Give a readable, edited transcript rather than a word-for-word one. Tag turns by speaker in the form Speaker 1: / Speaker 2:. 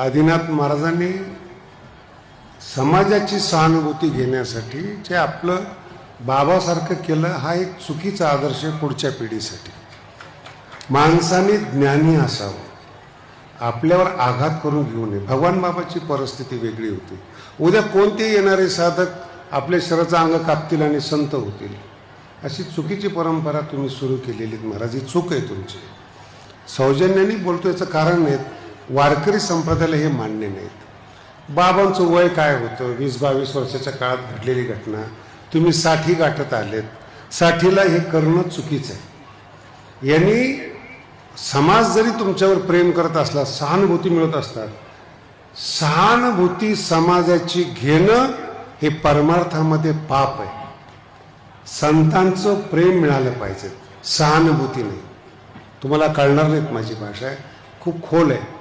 Speaker 1: आदिनाथ महाराजांनी समाजाची सहानुभूती घेण्यासाठी जे आपलं बाबासारखं केलं हा एक चुकीचा आदर्श पुढच्या पिढीसाठी. माणसाने ज्ञानी असावं, आपल्यावर आघात करून घेऊ नये. भगवान बाबाची परिस्थिती वेगळी होती. उद्या कोणते येणारे साधक आपल्या शरीराचं अंग कापतील आणि संत होतील, अशी चुकीची परंपरा तुम्ही सुरू केलेली महाराज, ही चूक आहे तुमची. सौजन्याने बोलतो याचं कारण नाहीत, वारकरी संप्रदायाला हे मान्य नाहीत. बाबांचं वय काय होतं, 20-22 वर्षाच्या काळात घडलेली घटना, तुम्ही 60 गाठत आलेत. 60ला हे करणं चुकीचं आहे. यांनी समाज जरी तुमच्यावर प्रेम करत असला, सहानुभूती मिळत असतात, सहानुभूती समाजाची घेणं हे परमार्थामध्ये पाप आहे. संतांचं प्रेम मिळालं पाहिजे, सहानुभूती नाही. तुम्हाला कळणार नाहीत, माझी भाषा आहे खूप खोल आहे.